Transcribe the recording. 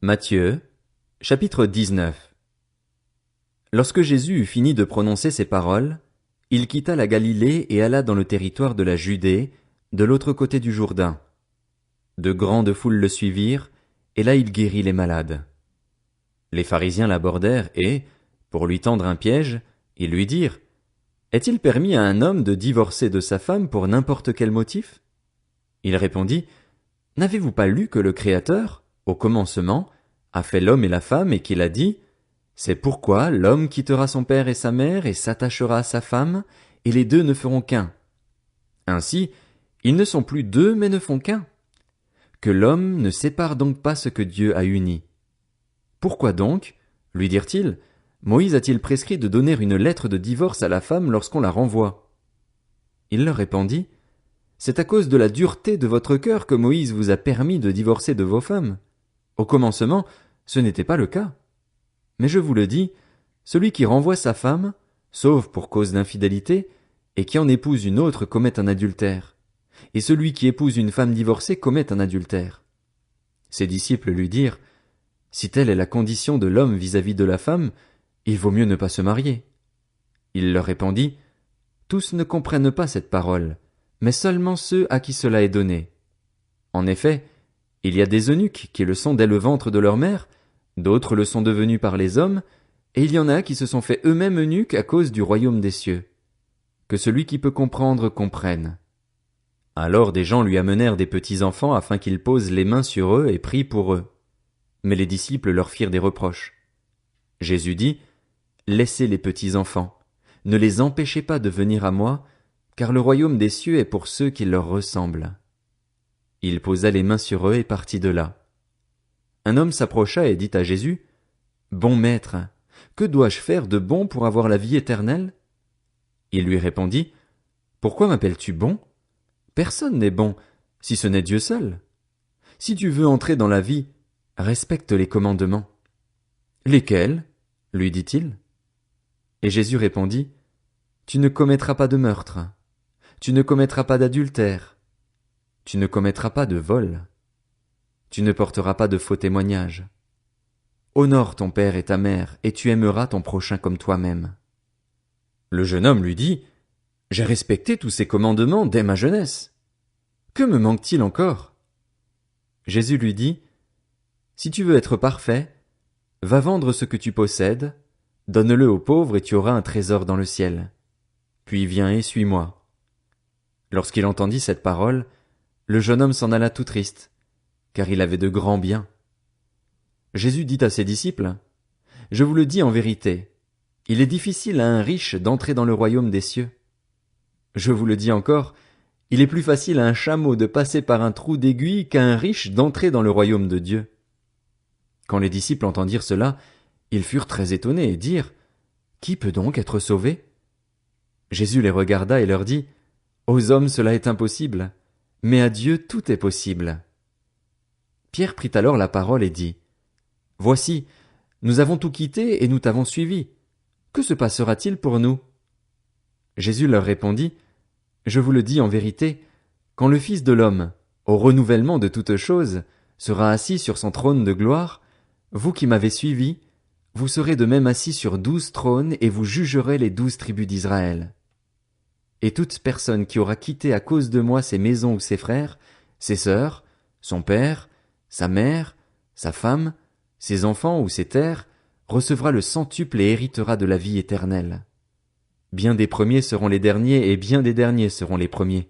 Matthieu, chapitre 19. Lorsque Jésus eut fini de prononcer ces paroles, il quitta la Galilée et alla dans le territoire de la Judée, de l'autre côté du Jourdain. De grandes foules le suivirent, et là il guérit les malades. Les pharisiens l'abordèrent et, pour lui tendre un piège, ils lui dirent: Est-il permis à un homme de divorcer de sa femme pour n'importe quel motif? Il répondit: N'avez-vous pas lu que le Créateur, au commencement, a fait l'homme et la femme et qu'il a dit: C'est pourquoi l'homme quittera son père et sa mère et s'attachera à sa femme, et les deux ne feront qu'un. Ainsi, ils ne sont plus deux mais ne font qu'un. Que l'homme ne sépare donc pas ce que Dieu a uni. Pourquoi donc, lui dirent-ils, Moïse a-t-il prescrit de donner une lettre de divorce à la femme lorsqu'on la renvoie? Il leur répondit: C'est à cause de la dureté de votre cœur que Moïse vous a permis de divorcer de vos femmes. Au commencement, ce n'était pas le cas. Mais je vous le dis, celui qui renvoie sa femme, sauf pour cause d'infidélité, et qui en épouse une autre commet un adultère. Et celui qui épouse une femme divorcée commet un adultère. Ses disciples lui dirent: Si telle est la condition de l'homme vis-à-vis de la femme, il vaut mieux ne pas se marier. Il leur répondit: Tous ne comprennent pas cette parole, mais seulement ceux à qui cela est donné. En effet, il y a des eunuques qui le sont dès le ventre de leur mère, d'autres le sont devenus par les hommes, et il y en a qui se sont fait eux-mêmes eunuques à cause du royaume des cieux. Que celui qui peut comprendre comprenne. Alors des gens lui amenèrent des petits enfants afin qu'il pose les mains sur eux et prie pour eux. Mais les disciples leur firent des reproches. Jésus dit: Laissez les petits enfants, ne les empêchez pas de venir à moi, car le royaume des cieux est pour ceux qui leur ressemblent. Il posa les mains sur eux et partit de là. Un homme s'approcha et dit à Jésus: Bon maître, que dois-je faire de bon pour avoir la vie éternelle? Il lui répondit: Pourquoi m'appelles-tu bon? Personne n'est bon, si ce n'est Dieu seul. Si tu veux entrer dans la vie, respecte les commandements. Lesquels? Lui dit-il. Et Jésus répondit: Tu ne commettras pas de meurtre. Tu ne commettras pas d'adultère. Tu ne commettras pas de vol. Tu ne porteras pas de faux témoignages. Honore ton père et ta mère, et tu aimeras ton prochain comme toi-même. Le jeune homme lui dit: J'ai respecté tous ces commandements dès ma jeunesse. Que me manque-t-il encore? Jésus lui dit: Si tu veux être parfait, va vendre ce que tu possèdes, donne-le aux pauvres et tu auras un trésor dans le ciel. Puis viens et suis-moi. Lorsqu'il entendit cette parole, le jeune homme s'en alla tout triste, car il avait de grands biens. Jésus dit à ses disciples: Je vous le dis en vérité, il est difficile à un riche d'entrer dans le royaume des cieux. Je vous le dis encore, il est plus facile à un chameau de passer par un trou d'aiguille qu'à un riche d'entrer dans le royaume de Dieu. Quand les disciples entendirent cela, ils furent très étonnés et dirent: Qui peut donc être sauvé? Jésus les regarda et leur dit: Aux hommes cela est impossible, mais à Dieu tout est possible. Pierre prit alors la parole et dit: Voici, nous avons tout quitté et nous t'avons suivi. Que se passera-t-il pour nous? Jésus leur répondit: Je vous le dis en vérité, quand le Fils de l'homme, au renouvellement de toutes choses, sera assis sur son trône de gloire, vous qui m'avez suivi, vous serez de même assis sur 12 trônes et vous jugerez les 12 tribus d'Israël. Et toute personne qui aura quitté à cause de moi ses maisons ou ses frères, ses sœurs, son père, sa mère, sa femme, ses enfants ou ses terres, recevra le centuple et héritera de la vie éternelle. Bien des premiers seront les derniers et bien des derniers seront les premiers.